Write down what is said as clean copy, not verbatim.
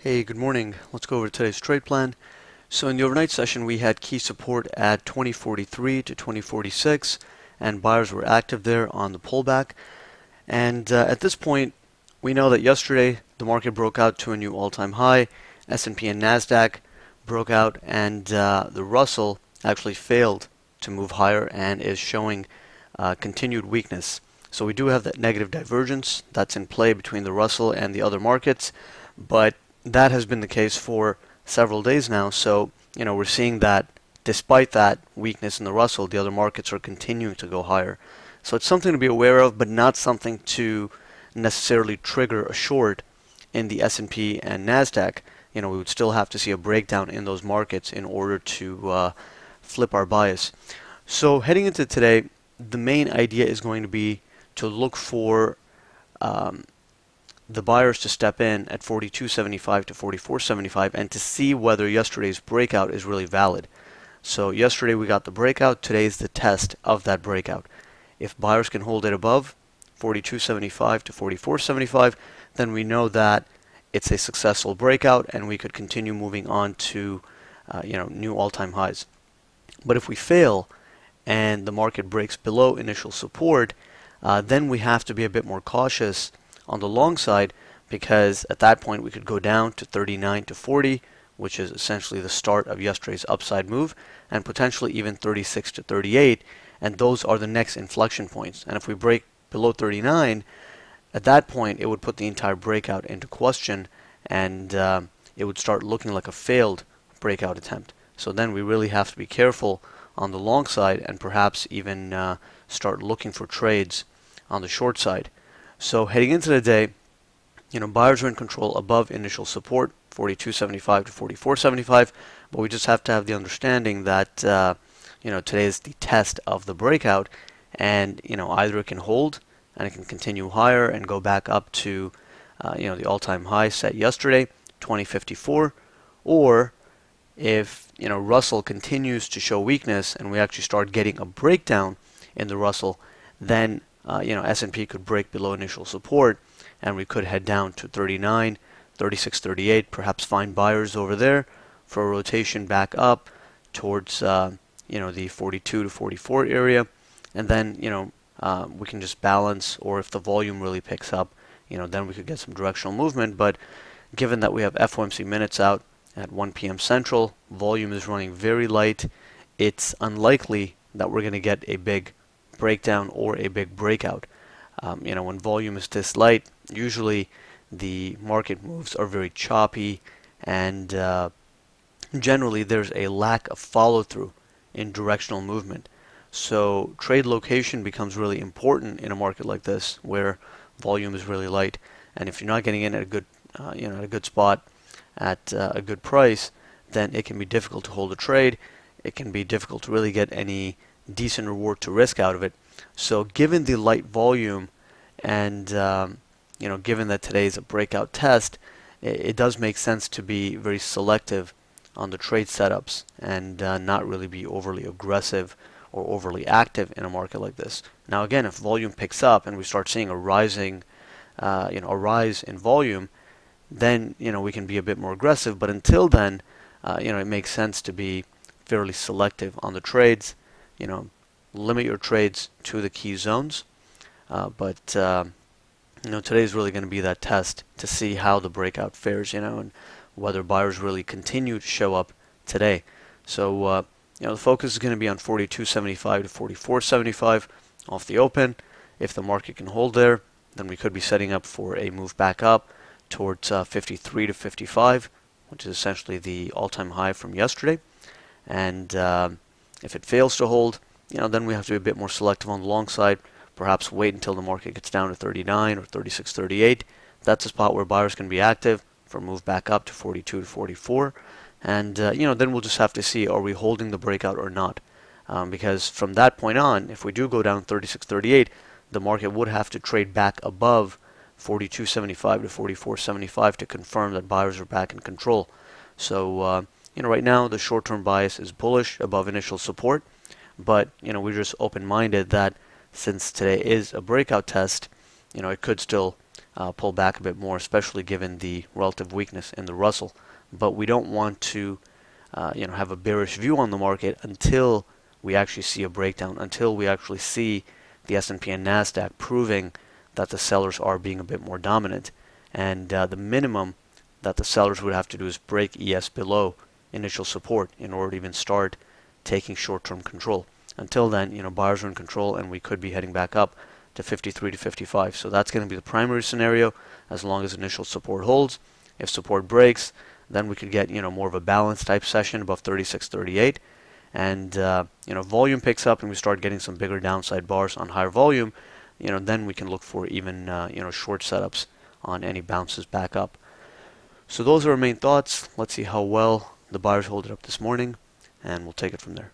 Hey, good morning. Let's go over today's trade plan. So in the overnight session, we had key support at 2043 to 2046, and buyers were active there on the pullback. And at this point, we know that yesterday the market broke out to a new all-time high. S&P and Nasdaq broke out, and the Russell actually failed to move higher and is showing continued weakness. So we do have that negative divergence that's in play between the Russell and the other markets, but that has been the case for several days now. So, we're seeing that despite that weakness in the Russell, the other markets are continuing to go higher. So it's something to be aware of, but not something to necessarily trigger a short in the S&P and Nasdaq. We would still have to see a breakdown in those markets in order to flip our bias. So heading into today, the main idea is going to be to look for the buyers to step in at 42.75 to 44.75 and to see whether yesterday's breakout is really valid. So yesterday we got the breakout, today's the test of that breakout. If buyers can hold it above 42.75 to 44.75, then we know that it's a successful breakout and we could continue moving on to new all-time highs. But if we fail and the market breaks below initial support, then we have to be a bit more cautious on the long side, because at that point we could go down to 39 to 40, which is essentially the start of yesterday's upside move, and potentially even 36 to 38, and those are the next inflection points. And if we break below 39, at that point it would put the entire breakout into question, and it would start looking like a failed breakout attempt. So then we really have to be careful on the long side and perhaps even start looking for trades on the short side. So heading into the day, buyers are in control above initial support, 42.75 to 44.75, but we just have to have the understanding that today is the test of the breakout, and either it can hold and it can continue higher and go back up to the all-time high set yesterday, 2054, or if Russell continues to show weakness and we actually start getting a breakdown in the Russell, then S&P could break below initial support and we could head down to 39, 36, 38, perhaps find buyers over there for a rotation back up towards the 42 to 44 area, and then we can just balance, or if the volume really picks up, then we could get some directional movement. But given that we have FOMC minutes out at 1 p.m. Central, volume is running very light, it's unlikely that we're going to get a big breakdown or a big breakout. When volume is this light, usually the market moves are very choppy, and generally there's a lack of follow-through in directional movement. So trade location becomes really important in a market like this where volume is really light, and if you're not getting in at a good at a good spot at a good price, then it can be difficult to hold a trade. It can be difficult to really get any decent reward to risk out of it. So given the light volume and given that today is a breakout test, it does make sense to be very selective on the trade setups and not really be overly aggressive or overly active in a market like this. Now again, if volume picks up and we start seeing a rising a rise in volume, then we can be a bit more aggressive, but until then it makes sense to be fairly selective on the trades. Limit your trades to the key zones, but today is really going to be that test to see how the breakout fares, and whether buyers really continue to show up today. So the focus is going to be on 42.75 to 44.75 off the open. If the market can hold there, then we could be setting up for a move back up towards 53 to 55, which is essentially the all-time high from yesterday. And if it fails to hold, then we have to be a bit more selective on the long side. Perhaps wait until the market gets down to 39 or 36, 38. That's a spot where buyers can be active for a move back up to 42 to 44. And then we'll just have to see, are we holding the breakout or not? Because from that point on, if we do go down 36, 38, the market would have to trade back above 42.75 to 44.75 to confirm that buyers are back in control. So right now the short-term bias is bullish above initial support. But we're just open-minded that since today is a breakout test, it could still pull back a bit more, especially given the relative weakness in the Russell. But we don't want to have a bearish view on the market until we actually see a breakdown, until we actually see the S&P and NASDAQ proving that the sellers are being a bit more dominant. And the minimum that the sellers would have to do is break ES below initial support in order to even start taking short-term control. Until then, buyers are in control, and we could be heading back up to 53 to 55. So that's going to be the primary scenario as long as initial support holds. If support breaks, then we could get more of a balanced type session above 36.38, and volume picks up and we start getting some bigger downside bars on higher volume. Then we can look for even short setups on any bounces back up. So those are our main thoughts. Let's see how well the buyers hold it up this morning, and we'll take it from there.